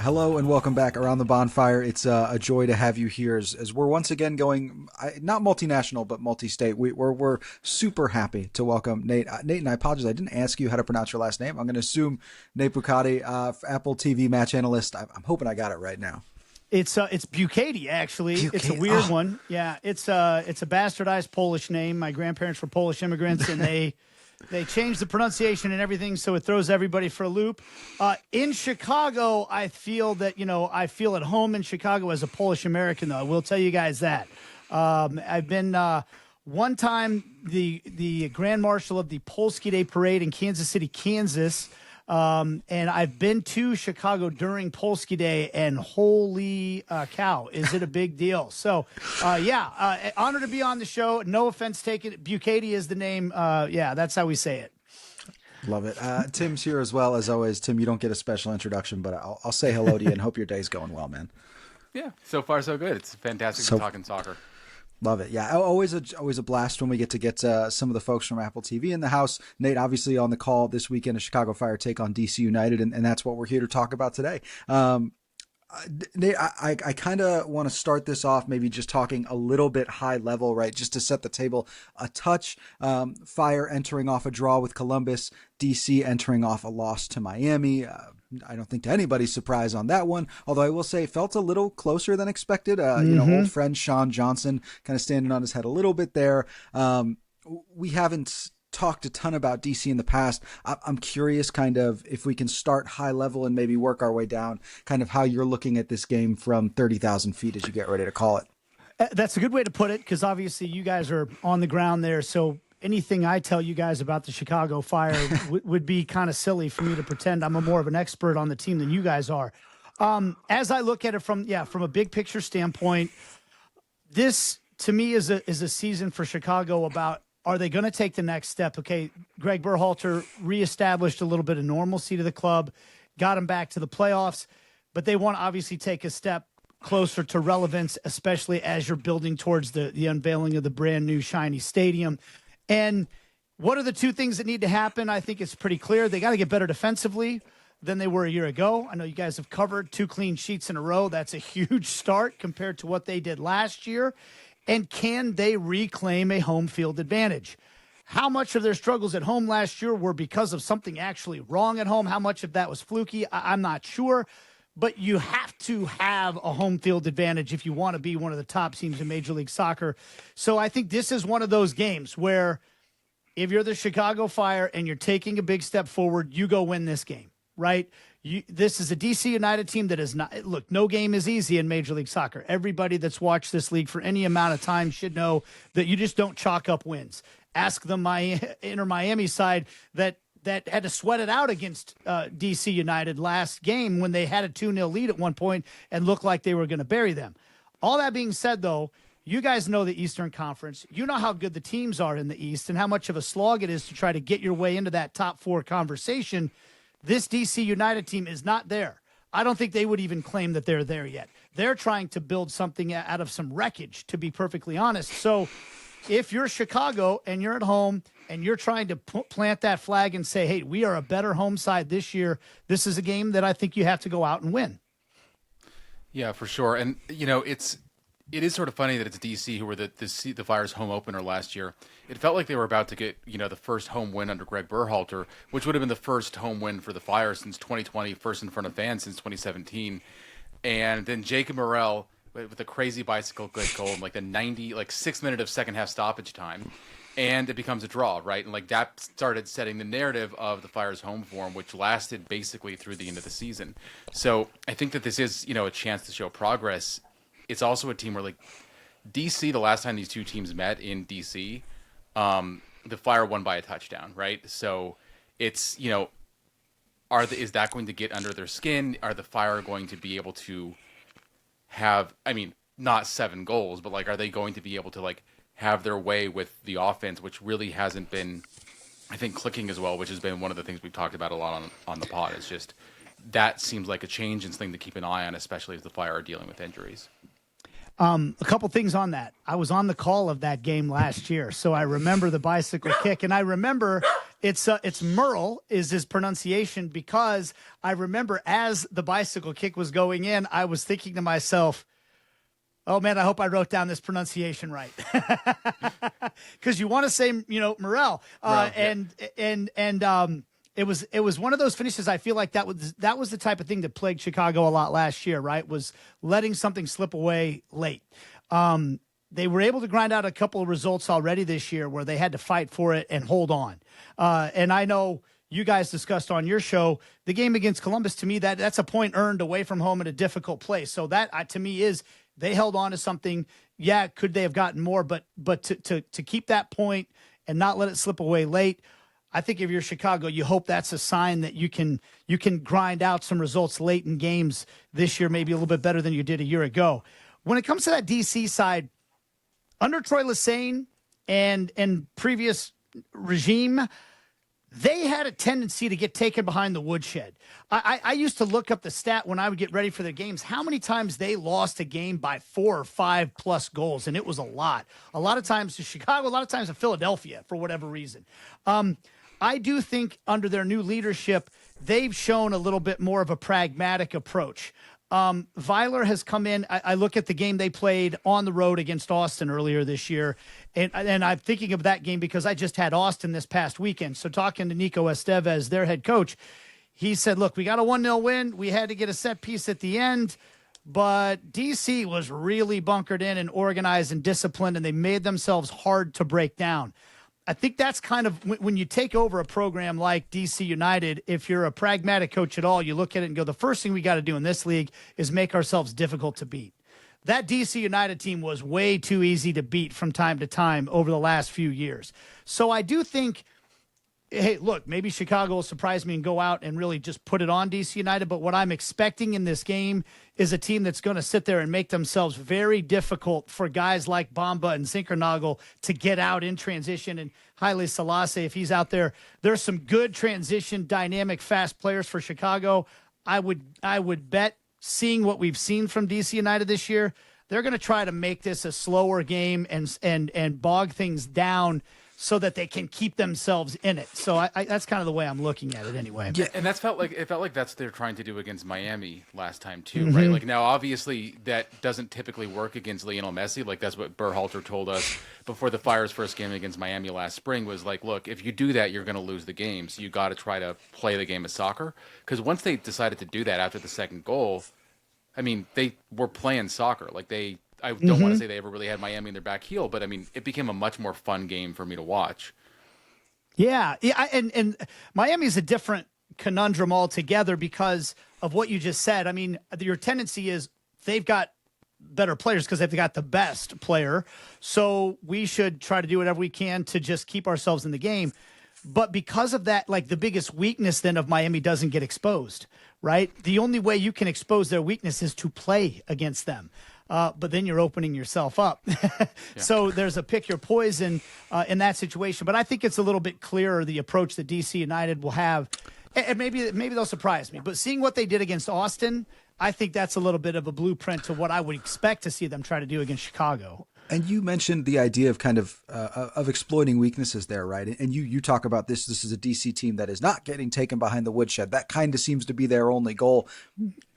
Hello and welcome back around the bonfire. It's a joy to have you here as we're once again going, not multinational, but multi-state. We're super happy to welcome Nate. Nate, and I apologize, I didn't ask you how to pronounce your last name. I'm going to assume Nate Bukaty, Apple TV match analyst. I'm hoping I got it right now. It's Bukaty, actually. Bukaty. It's a weird one. Yeah, it's a bastardized Polish name. My grandparents were Polish immigrants, and they changed the pronunciation and everything, so it throws everybody for a loop. In Chicago, I feel that, I feel at home in Chicago as a Polish American, though. I will tell you guys that. I've been one time the Grand Marshal of the Polski Day Parade in Kansas City, Kansas. And I've been to Chicago during Polski Day, and holy cow, is it a big deal. So, honor to be on the show. No offense taken. Bukaty is the name. That's how we say it. Love it. Tim's here as well, as always. Tim, you don't get a special introduction, but I'll say hello to you and hope your day's going well, man. Yeah, so far so good. It's fantastic to talk in soccer. Love it. Yeah, always a blast when we get some of the folks from Apple TV in the house. Nate, obviously on the call this weekend, a Chicago Fire take on DC United, and that's what we're here to talk about today. Nate, I kind of want to start this off maybe just talking a little bit high level, right? Just to set the table a touch. Fire entering off a draw with Columbus, DC entering off a loss to Miami. I don't think to anybody's surprise on that one, although I will say it felt a little closer than expected. Old friend Sean Johnson kind of standing on his head a little bit there. We haven't talked a ton about DC in the past. I'm curious kind of if we can start high level and maybe work our way down, kind of how you're looking at this game from 30,000 feet as you get ready to call it. That's a good way to put it, because obviously you guys are on the ground there, so anything I tell you guys about the Chicago Fire would be kind of silly for me to pretend I'm more of an expert on the team than you guys are. As I look at it from a big picture standpoint, this to me is a season for Chicago about, are they going to take the next step? Okay, Greg Berhalter reestablished a little bit of normalcy to the club, got them back to the playoffs, but they want to obviously take a step closer to relevance, especially as you're building towards the unveiling of the brand new shiny stadium. And what are the two things that need to happen? I think it's pretty clear. They got to get better defensively than they were a year ago. I know you guys have covered 2 clean sheets in a row. That's a huge start compared to what they did last year. And can they reclaim a home field advantage? How much of their struggles at home last year were because of something actually wrong at home? How much of that was fluky? I'm not sure. But you have to have a home field advantage if you want to be one of the top teams in Major League Soccer. So I think this is one of those games where if you're the Chicago Fire and you're taking a big step forward, you go win this game, right? This is a DC United team that is not – look, no game is easy in Major League Soccer. Everybody that's watched this league for any amount of time should know that you just don't chalk up wins. Ask the Inter Miami side that had to sweat it out against DC United last game when they had a 2-0 lead at one point and looked like they were going to bury them. All that being said, though, you guys know the Eastern Conference. You know how good the teams are in the East and how much of a slog it is to try to get your way into that top 4 conversation. This DC United team is not there. I don't think they would even claim that they're there yet. They're trying to build something out of some wreckage, to be perfectly honest. So if you're Chicago and you're at home and you're trying to plant that flag and say, hey, we are a better home side this year, this is a game that I think you have to go out and win. Yeah, for sure. And, it is sort of funny that it's DC who were the Fire's home opener last year. It felt like they were about to get, the first home win under Greg Berhalter, which would have been the first home win for the Fire since 2020, first in front of fans since 2017. And then Jacob Morel with a crazy bicycle good goal in like the 6th minute of second half stoppage time. And it becomes a draw, right? And that started setting the narrative of the Fire's home form, which lasted basically through the end of the season. So I think that this is, a chance to show progress. It's also a team where, DC, the last time these two teams met in DC, the Fire won by a touchdown, right? So it's, is that going to get under their skin? Are the Fire going to be able to have, not 7 goals, but, are they going to be able to, have their way with the offense, which really hasn't been, I think, clicking as well, which has been one of the things we've talked about a lot on the pod. It's just that seems like a change and something to keep an eye on, especially as the Fire are dealing with injuries. A couple things on that. I was on the call of that game last year, so I remember the bicycle kick, and I remember It's Merle is his pronunciation, because I remember as the bicycle kick was going in, I was thinking to myself, oh man, I hope I wrote down this pronunciation right. Because you want to say, Morel. It was one of those finishes. I feel like that was the type of thing that plagued Chicago a lot last year, right? Was letting something slip away late. They were able to grind out a couple of results already this year where they had to fight for it and hold on. And I know you guys discussed on your show the game against Columbus. To me, that's a point earned away from home in a difficult place. So that to me is they held on to something. Yeah, could they have gotten more? But to keep that point and not let it slip away late. I think if you're Chicago, you hope that's a sign that you can grind out some results late in games this year, maybe a little bit better than you did a year ago. When it comes to that DC side, under Troy Lesesne and previous regime, they had a tendency to get taken behind the woodshed. I used to look up the stat when I would get ready for their games, how many times they lost a game by 4 or 5 plus goals, and it was a lot. A lot of times to Chicago, a lot of times to Philadelphia for whatever reason. I do think under their new leadership, they've shown a little bit more of a pragmatic approach. Weiler has come in. I look at the game they played on the road against Austin earlier this year, and I'm thinking of that game because I just had Austin this past weekend. So talking to Nico Estevez, their head coach, he said, look, we got a 1-0 win. We had to get a set piece at the end, but DC was really bunkered in and organized and disciplined, and they made themselves hard to break down. I think that's kind of when you take over a program like DC United, if you're a pragmatic coach at all, you look at it and go, the first thing we got to do in this league is make ourselves difficult to beat. That DC United team was way too easy to beat from time to time over the last few years. So I do think, hey, look, maybe Chicago will surprise me and go out and really just put it on DC United. But what I'm expecting in this game is a team that's going to sit there and make themselves very difficult for guys like Bamba and Zinkernagel to get out in transition. And Haile Selassie, if he's out there, there's some good transition, dynamic, fast players for Chicago. I would bet, seeing what we've seen from DC United this year, they're going to try to make this a slower game and bog things down so that they can keep themselves in it. So I that's kind of the way I'm looking at it anyway. Yeah, and it felt like that's what they're trying to do against Miami last time too, right? Like now, obviously, that doesn't typically work against Lionel Messi. Like that's what Berhalter told us before the Fire's first game against Miami last spring was like, look, if you do that, you're going to lose the game. So you got to try to play the game of soccer. Because once they decided to do that after the second goal, I mean, they were playing soccer. Like I don't want to say they ever really had Miami in their back heel, but I mean, it became a much more fun game for me to watch. Yeah, and Miami is a different conundrum altogether because of what you just said. I mean, your tendency is they've got better players because they've got the best player, so we should try to do whatever we can to just keep ourselves in the game. But because of that, like the biggest weakness then of Miami doesn't get exposed, right? The only way you can expose their weakness is to play against them. But then you're opening yourself up. Yeah. So there's a pick your poison in that situation. But I think it's a little bit clearer the approach that DC United will have. And maybe they'll surprise me. But seeing what they did against Austin, I think that's a little bit of a blueprint to what I would expect to see them try to do against Chicago. And you mentioned the idea of kind of exploiting weaknesses there, right? And you talk about this. This is a DC team that is not getting taken behind the woodshed. That kind of seems to be their only goal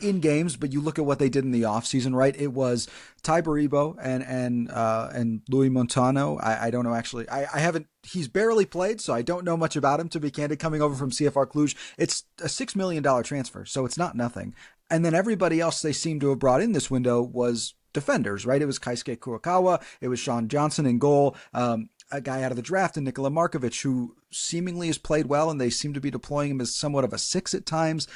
in games. But you look at what they did in the offseason, right? It was Ty Baribo and Louis Montano. I don't know, actually. I haven't. He's barely played, so I don't know much about him, to be candid, coming over from CFR Cluj. It's a $6 million transfer, so it's not nothing. And then everybody else they seem to have brought in this window was defenders, right? It was Keisuke Kurokawa, it was Sean Johnson in goal, a guy out of the draft, and Nikola Markovic, who seemingly has played well, and they seem to be deploying him as somewhat of a 6 at times.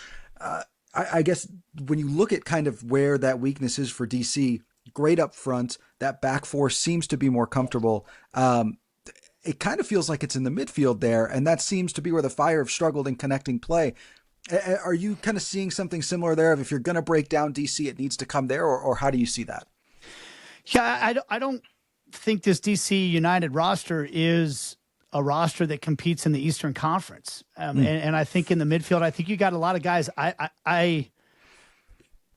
I guess when you look at kind of where that weakness is for DC, great up front, that back four seems to be more comfortable. It kind of feels like it's in the midfield there, and that seems to be where the Fire have struggled in connecting play. Are you kind of seeing something similar there? If you're going to break down DC, it needs to come there, or how do you see that? Yeah, I don't think this DC United roster is a roster that competes in the Eastern Conference. And I think in the midfield, I think you got a lot of guys.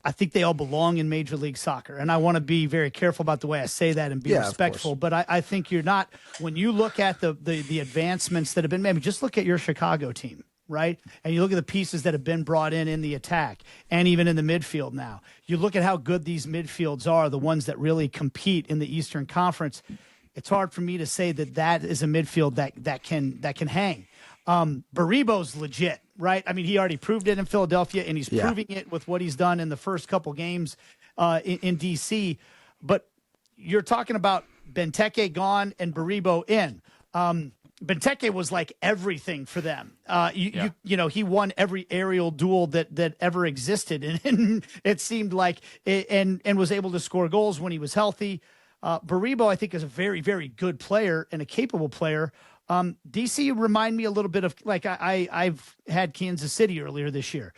I think they all belong in Major League Soccer. And I want to be very careful about the way I say that and be respectful. But I think you're not, when you look at the advancements that have been made, just look at your Chicago team, right? And you look at the pieces that have been brought in the attack and even in the midfield now. You look at how good these midfields are, the ones that really compete in the Eastern Conference. It's hard for me to say that is a midfield that can hang. Baribo's legit, right? I mean, he already proved it in Philadelphia, and he's proving it with what he's done in the first couple games in DC. But you're talking about Benteke gone and Baribo in. Benteke was like everything for them. You know, he won every aerial duel that ever existed, and it seemed like and was able to score goals when he was healthy. Baribo, I think, is a very, very good player and a capable player. DC remind me a little bit of like I've had Kansas City earlier this year.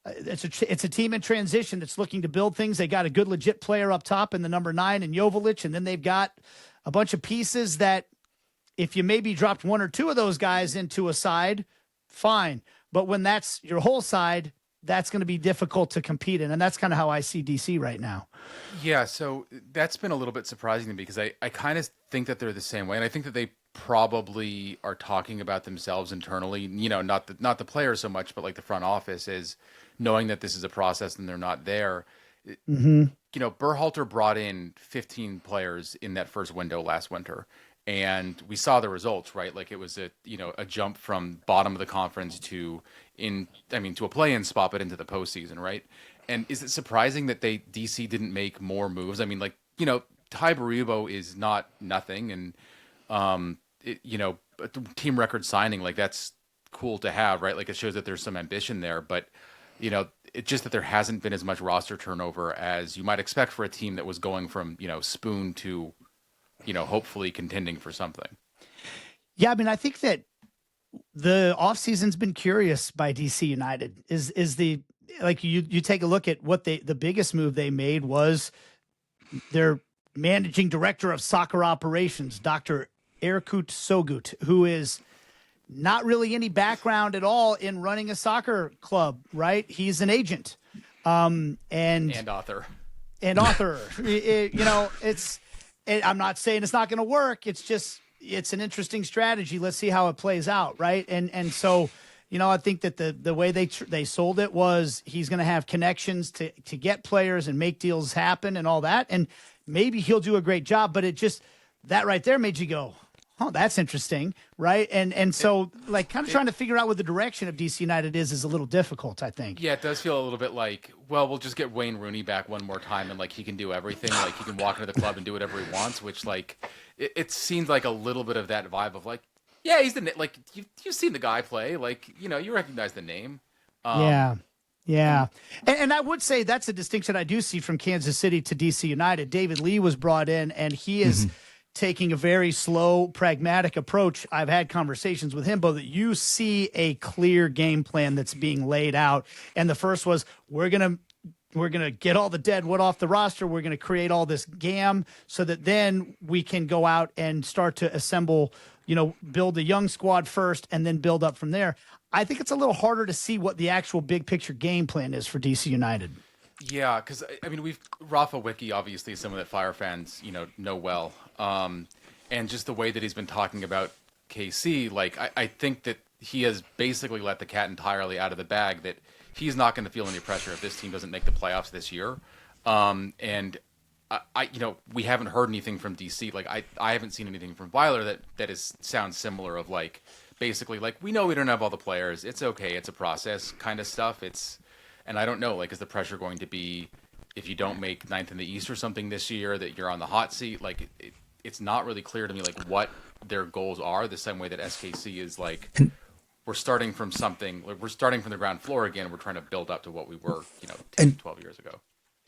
It's a team in transition that's looking to build things. They got a good legit player up top in the number 9 in Joveljic, and then they've got a bunch of pieces that if you maybe dropped one or two of those guys into a side, fine. But when that's your whole side, that's going to be difficult to compete in, and that's kind of how I see DC right now. Yeah, so that's been a little bit surprising to me because I kind of think that they're the same way, and I think that they probably are talking about themselves internally, you know, not the players so much, but like the front office is knowing that this is a process and they're not there. Mm-hmm. You know, Berhalter brought in 15 players in that first window last winter, and we saw the results, right? Like it was a jump from bottom of the conference to a play-in spot, but into the postseason, right? And is it surprising that DC didn't make more moves? I mean, like, you know, Ty Baribo is not nothing, and a team record signing, like that's cool to have, right? Like it shows that there's some ambition there, but you know, it's just that there hasn't been as much roster turnover as you might expect for a team that was going from, you know, spoon to, you know, hopefully contending for something. Yeah, I mean, I think that the offseason's been curious by DC United. Is the like you take a look at what the biggest move they made was their managing director of soccer operations, Dr. Erkut Sogut, who is not really any background at all in running a soccer club, right? He's an agent, and author. You know, I'm not saying it's not going to work. It's just, it's an interesting strategy. Let's see how it plays out. Right. And so, you know, I think that the way they sold it was he's going to have connections to get players and make deals happen and all that. And maybe he'll do a great job, but it just, that right there made you go, oh, that's interesting, right? And so, like, kind of trying to figure out what the direction of DC United is a little difficult, I think. Yeah, it does feel a little bit like, well, we'll just get Wayne Rooney back one more time, and like he can do everything, like he can walk into the club and do whatever he wants. Which, like, it seems like a little bit of that vibe of like, yeah, he's like you've seen the guy play, like, you know, you recognize the name. Yeah. And I would say that's a distinction I do see from Kansas City to DC United. David Lee was brought in, and he is taking a very slow, pragmatic approach. I've had conversations with him, but that you see a clear game plan that's being laid out. And the first was, we're going to get all the dead wood off the roster. We're going to create all this GAM so that then we can go out and start to assemble, you know, build a young squad first and then build up from there. I think it's a little harder to see what the actual big picture game plan is for DC United. Yeah, because I mean, Rafa Wicki obviously is someone that Fire fans, you know well, and just the way that he's been talking about KC, like I think that he has basically let the cat entirely out of the bag. That he's not going to feel any pressure if this team doesn't make the playoffs this year. And we haven't heard anything from DC. Like I haven't seen anything from Weiler that sounds similar. Of like basically like, we know we don't have all the players. It's okay. It's a process kind of stuff. And I don't know, like, is the pressure going to be if you don't make ninth in the East or something this year that you're on the hot seat? Like, it's not really clear to me, like, what their goals are, the same way that SKC is, like, we're starting from something, like, we're starting from the ground floor again. We're trying to build up to what we were, 10, 12 years ago.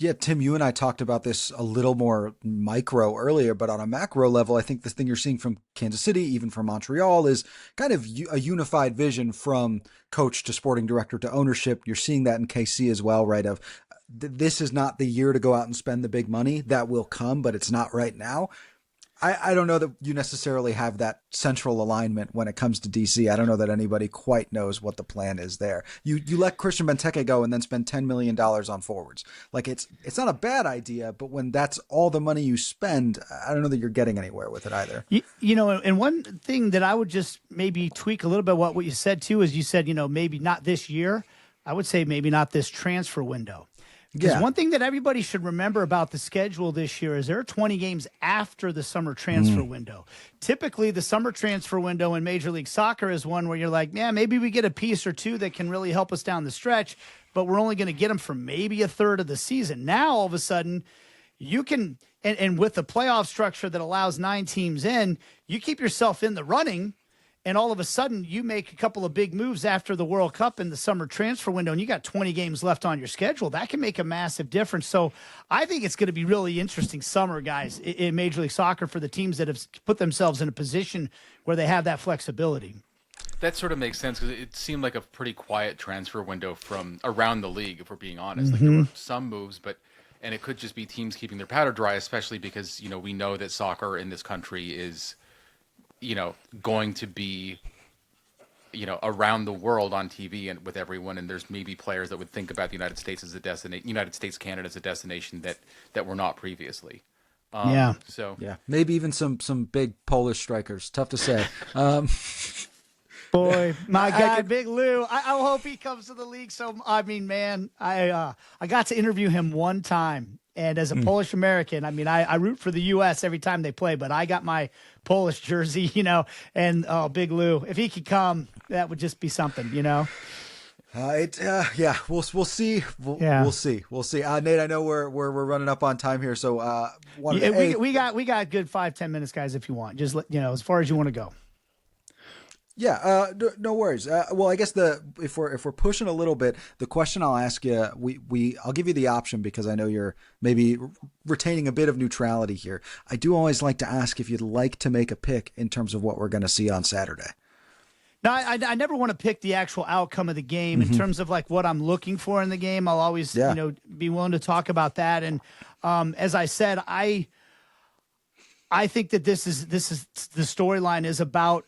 Yeah, Tim, you and I talked about this a little more micro earlier, but on a macro level, I think the thing you're seeing from Kansas City, even from Montreal, is kind of a unified vision from coach to sporting director to ownership. You're seeing that in KC as well, right? Of this is not the year to go out and spend the big money. That will come, but it's not right now. I don't know that you necessarily have that central alignment when it comes to DC. I don't know that anybody quite knows what the plan is there. You let Christian Benteke go and then spend $10 million on forwards. Like it's not a bad idea, but when that's all the money you spend, I don't know that you're getting anywhere with it either. You know, and one thing that I would just maybe tweak a little bit what you said too is you said, you know, maybe not this year. I would say maybe not this transfer window. Because one thing that everybody should remember about the schedule this year is there are 20 games after the summer transfer window. Typically, the summer transfer window in Major League Soccer is one where you're like, yeah, maybe we get a piece or two that can really help us down the stretch, but we're only going to get them for maybe a third of the season. Now, all of a sudden, you can, and with the playoff structure that allows 9 teams in, you keep yourself in the running. And all of a sudden, you make a couple of big moves after the World Cup in the summer transfer window, and you got 20 games left on your schedule. That can make a massive difference. So I think it's going to be really interesting summer, guys, in Major League Soccer for the teams that have put themselves in a position where they have that flexibility. That sort of makes sense because it seemed like a pretty quiet transfer window from around the league, if we're being honest. Like there were some moves, and it could just be teams keeping their powder dry, especially because, you know, we know that soccer in this country is, you know, going to be, you know, around the world on TV and with everyone. And there's maybe players that would think about the United States as a destination, United States, Canada as a destination that were not previously. So yeah, maybe even some big Polish strikers. Tough to say. Boy, my guy, Big Lou. I hope he comes to the league. So, I mean, man, I got to interview him one time. And as a Polish American, I mean, I root for the U.S. every time they play, but I got my Polish jersey, you know, and Big Lou, if he could come, that would just be something, you know. Yeah, we'll see. We'll see. Nate, I know we're running up on time here, so we got a good 5-10 minutes, guys. If you want, just you know, as far as you want to go. Yeah, no worries. Well, I guess if we're pushing a little bit, the question I'll ask you, I'll give you the option because I know you're maybe retaining a bit of neutrality here. I do always like to ask if you'd like to make a pick in terms of what we're going to see on Saturday. No, I never want to pick the actual outcome of the game in terms of like what I'm looking for in the game. I'll always you know, be willing to talk about that. And as I said, I think that this is the storyline is about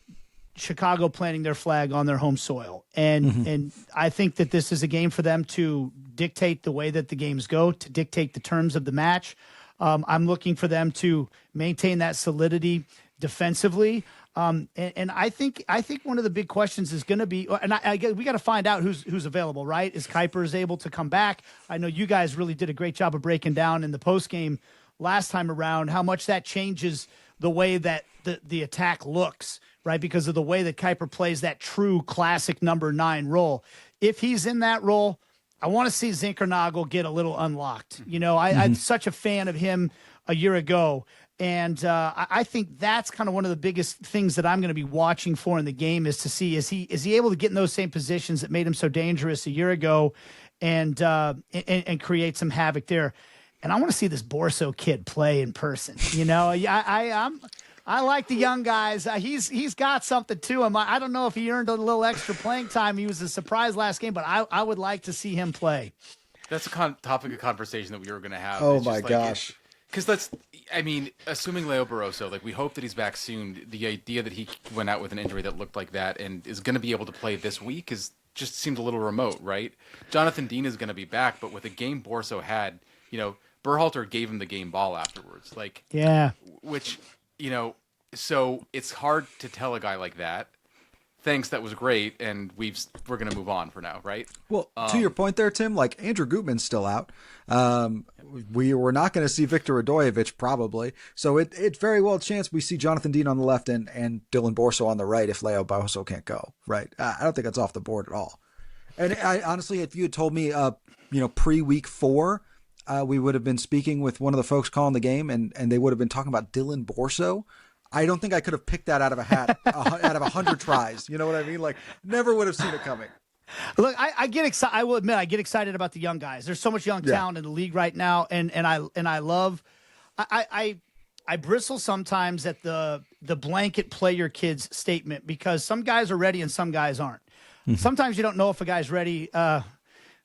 Chicago planting their flag on their home soil. And I think that this is a game for them to dictate the way that the games go, to dictate the terms of the match. I'm looking for them to maintain that solidity defensively. And I think one of the big questions is going to be, and I guess we got to find out who's available, right? Is Kuiper able to come back? I know you guys really did a great job of breaking down in the post game last time around how much that changes the way that the attack looks, right? Because of the way that Kuiper plays that true classic number 9 role. If he's in that role, I want to see Zinkernagel get a little unlocked. You know, I'm such a fan of him a year ago. And I think that's kind of one of the biggest things that I'm going to be watching for in the game is to see, is he able to get in those same positions that made him so dangerous a year ago and create some havoc there. And I want to see this Borso kid play in person. You know, I like the young guys. He's got something to him. I don't know if he earned a little extra playing time. He was a surprise last game, but I would like to see him play. That's a topic of conversation that we were going to have. Oh my gosh. Because assuming Leo Barroso, like we hope that he's back soon. The idea that he went out with an injury that looked like that and is going to be able to play this week just seemed a little remote, right? Jonathan Dean is going to be back, but with the game Borso had, you know, Berhalter gave him the game ball afterwards. Like, yeah, which, you know, so it's hard to tell a guy like that, thanks, that was great, and we're going to move on for now, right? Well, to your point there, Tim, like Andrew Gutman's still out. We were not going to see Victor Radojevic probably, so it's very well a chance we see Jonathan Dean on the left and Dylan Borso on the right if Leo Barroso can't go, right? I don't think that's off the board at all. And I honestly, if you had told me, pre-week 4, we would have been speaking with one of the folks calling the game, and they would have been talking about Dylan Borso. I don't think I could have picked that out of a hat out of 100 tries. You know what I mean? Like, never would have seen it coming. Look, I get excited. I will admit, I get excited about the young guys. There's so much young talent in the league right now, and I love. I bristle sometimes at the blanket play your kids statement because some guys are ready and some guys aren't. Sometimes you don't know if a guy's ready.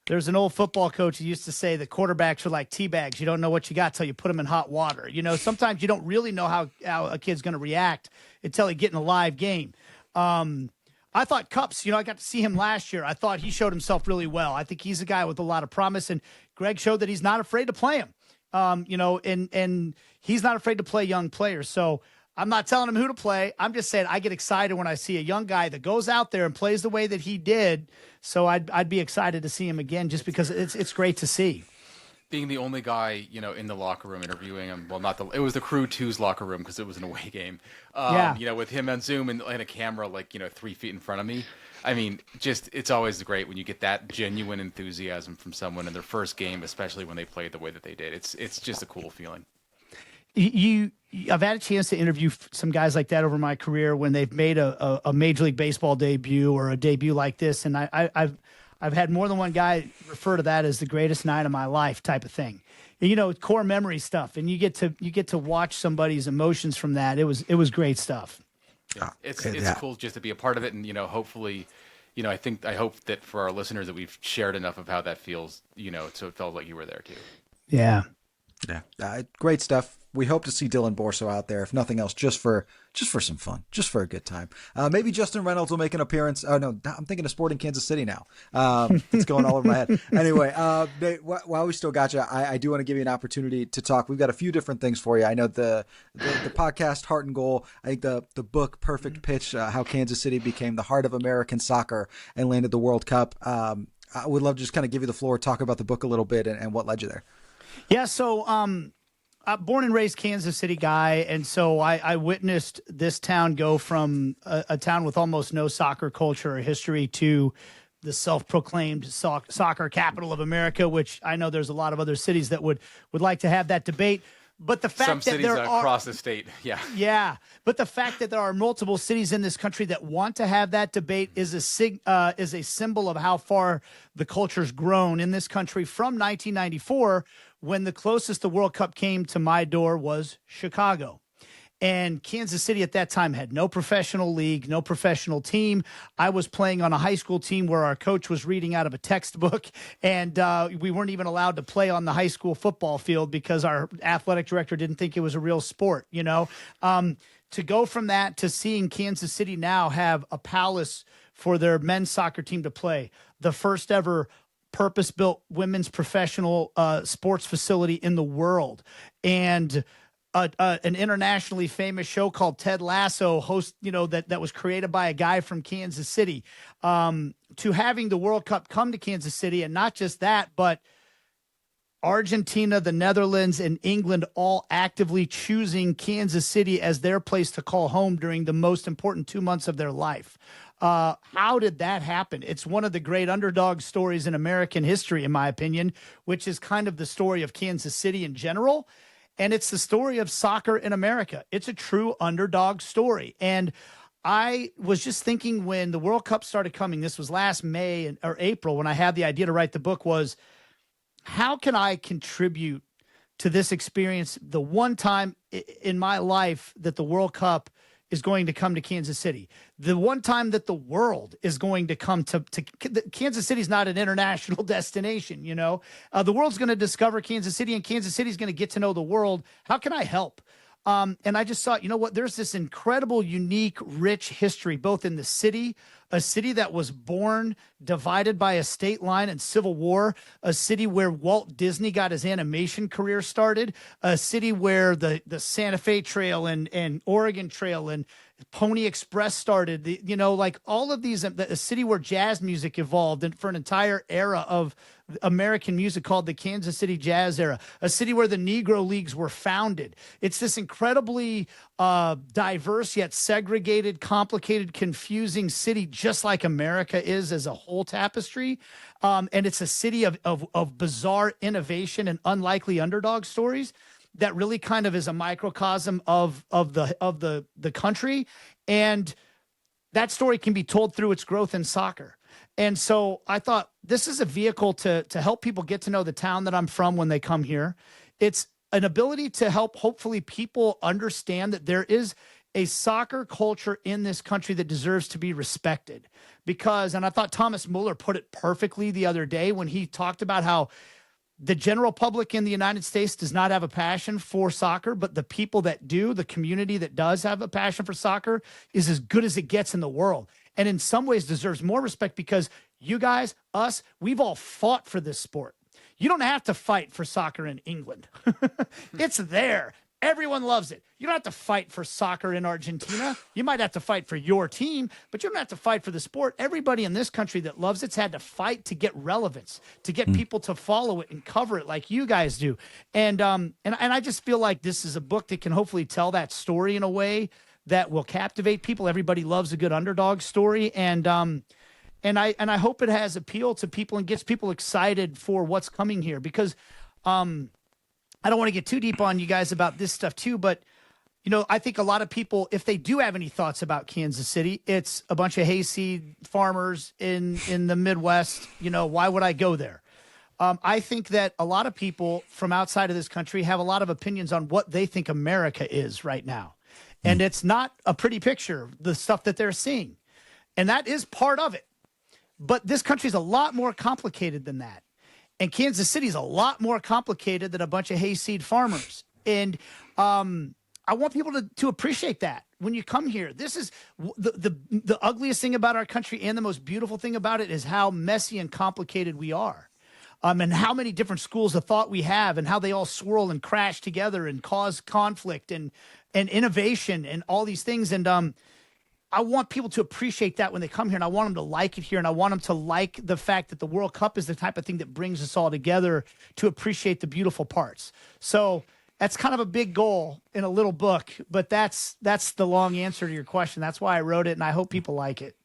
There's an old football coach who used to say the quarterbacks are like tea bags. You don't know what you got till you put them in hot water. Sometimes you don't really know how a kid's going to react until they get in a live game. I thought Cups, I got to see him last year. I thought he showed himself really well. I think he's a guy with a lot of promise, and Greg showed that he's not afraid to play him. And he's not afraid to play young players. So I'm not telling him who to play. I'm just saying I get excited when I see a young guy that goes out there and plays the way that he did. So I'd be excited to see him again just because it's great to see. Being the only guy, in the locker room interviewing him. Well, it was the Crew 2's locker room because it was an away game. With him on Zoom and a camera 3 feet in front of me. I mean, it's always great when you get that genuine enthusiasm from someone in their first game, especially when they played the way that they did. It's just a cool feeling. I've had a chance to interview some guys like that over my career when they've made a Major League Baseball debut or a debut like this, and I've had more than one guy refer to that as the greatest night of my life type of thing. Core memory stuff, and you get to watch somebody's emotions from that. It was great stuff. Yeah, it's cool just to be a part of it, and hopefully, I hope that for our listeners that we've shared enough of how that feels, so it felt like you were there too. Yeah. Yeah, great stuff. We hope to see Dylan Borso out there, if nothing else, just for some fun, just for a good time. Maybe Justin Reynolds will make an appearance. Oh no, I'm thinking of Sporting Kansas City now. It's going all over my head. Anyway, while we still got you, I do want to give you an opportunity to talk. We've got a few different things for you. I know the podcast Heart and Goal. I think the book Perfect Pitch, how Kansas City became the heart of American soccer and landed the World Cup. I would love to just kind of give you the floor, talk about the book a little bit and what led you there. Yeah, so I'm born and raised Kansas City guy, and so I witnessed this town go from a town with almost no soccer culture or history to the self-proclaimed soccer capital of America, which I know there's a lot of other cities that would like to have that debate. But the fact that there are across the state, yeah. But the fact that there are multiple cities in this country that want to have that debate is a symbol of how far the culture's grown in this country from 1994, when the closest the World Cup came to my door was Chicago. And Kansas City at that time had no professional league, no professional team. I was playing on a high school team where our coach was reading out of a textbook, and we weren't even allowed to play on the high school football field because our athletic director didn't think it was a real sport, To go from that to seeing Kansas City now have a palace for their men's soccer team to play, the first ever purpose-built women's professional sports facility in the world, and an internationally famous show called Ted Lasso that was created by a guy from Kansas City, to having the World Cup come to Kansas City. And not just that, but Argentina, the Netherlands, and England all actively choosing Kansas City as their place to call home during the most important 2 months of their life. How did that happen? It's one of the great underdog stories in American history, in my opinion, which is kind of the story of Kansas City in general. And it's the story of soccer in America. It's a true underdog story. And I was just thinking when the World Cup started coming, this was last May or April, when I had the idea to write the book, was how can I contribute to this experience the one time in my life that the World Cup is going to come to Kansas City, the one time that the world is going to come to Kansas City is not an international destination. The world's going to discover Kansas City, and Kansas City is going to get to know the world. How can I help? And I just thought, there's this incredible, unique, rich history, both in the city, a city that was born divided by a state line and civil war, a city where Walt Disney got his animation career started, a city where the Santa Fe Trail and Oregon Trail and Pony Express started, all of these, a city where jazz music evolved and for an entire era of American music called the Kansas City Jazz Era, a city where the Negro Leagues were founded. It's this incredibly diverse yet segregated, complicated, confusing city, just like America is as a whole tapestry. And it's a city of bizarre innovation and unlikely underdog stories that really kind of is a microcosm of the country. And that story can be told through its growth in soccer. And so I thought this is a vehicle to help people get to know the town that I'm from when they come here. It's an ability to help, hopefully, people understand that there is a soccer culture in this country that deserves to be respected. Because, and I thought Thomas Muller put it perfectly the other day when he talked about how the general public in the United States does not have a passion for soccer, but the people that do, the community that does have a passion for soccer, is as good as it gets in the world. And in some ways deserves more respect because you guys, us, we've all fought for this sport. You don't have to fight for soccer in England. It's there. Everyone loves it. You don't have to fight for soccer in Argentina. You might have to fight for your team, but you don't have to fight for the sport. Everybody in this country that loves it's had to fight to get relevance, to get people to follow it and cover it like you guys do. And I just feel like this is a book that can hopefully tell that story in a way that will captivate people. Everybody loves a good underdog story. And I hope it has appeal to people and gets people excited for what's coming here because I don't want to get too deep on you guys about this stuff too, but I think a lot of people, if they do have any thoughts about Kansas City, it's a bunch of hayseed farmers in the Midwest. Why would I go there? I think that a lot of people from outside of this country have a lot of opinions on what they think America is right now. And it's not a pretty picture, the stuff that they're seeing. And that is part of it. But this country is a lot more complicated than that. And Kansas City is a lot more complicated than a bunch of hayseed farmers. And I want people to appreciate that when you come here. This is the ugliest thing about our country and the most beautiful thing about it is how messy and complicated we are. And how many different schools of thought we have and how they all swirl and crash together and cause conflict and innovation and all these things. And I want people to appreciate that when they come here, and I want them to like it here, and I want them to like the fact that the World Cup is the type of thing that brings us all together to appreciate the beautiful parts. So that's kind of a big goal in a little book, but that's the long answer to your question. That's why I wrote it, and I hope people like it.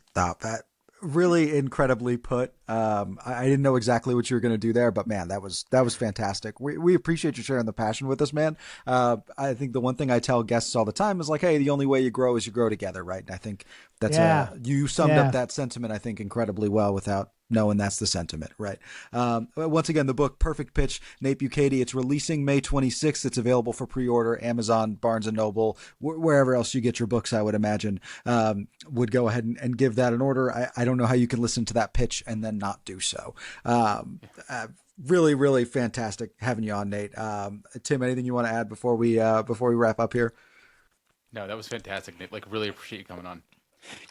Stop that. Really incredibly put. I didn't know exactly what you were going to do there, but man, that was fantastic. We appreciate you sharing the passion with us, man. I think the one thing I tell guests all the time is like, hey, the only way you grow is you grow together, right? And I think that's you summed up that sentiment, I think, incredibly well without knowing that's the sentiment, right? Once again, the book Perfect Pitch, Nate Bukaty. It's releasing May 26th. It's available for pre-order, Amazon, Barnes & Noble, wherever else you get your books, I would imagine. Would go ahead and give that an order. I don't know how you can listen to that pitch and then not do so. Really, really fantastic having you on, Nate. Tim, anything you want to add before we wrap up here? No, that was fantastic, Nate. Really appreciate you coming on.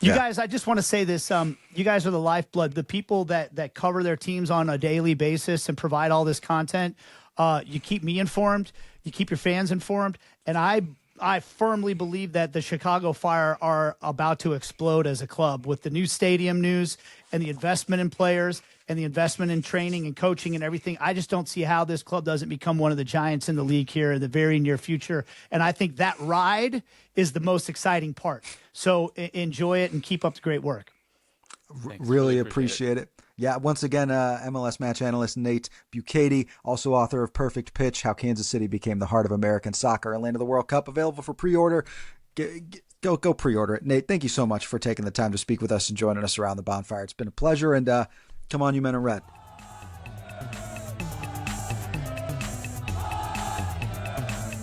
You guys, I just want to say this. You guys are the lifeblood, the people that cover their teams on a daily basis and provide all this content. You keep me informed. You keep your fans informed. And I firmly believe that the Chicago Fire are about to explode as a club with the new stadium news and the investment in players and the investment in training and coaching and everything. I just don't see how this club doesn't become one of the giants in the league here in the very near future. And I think that ride is the most exciting part. So enjoy it and keep up the great work. Thanks. Really appreciate it. Yeah, once again, MLS match analyst Nate Bukaty, also author of Perfect Pitch, How Kansas City Became the Heart of American Soccer and Land of the World Cup, available for pre-order. Go pre-order it. Nate, thank you so much for taking the time to speak with us and joining us around the bonfire. It's been a pleasure, and come on, you men in red.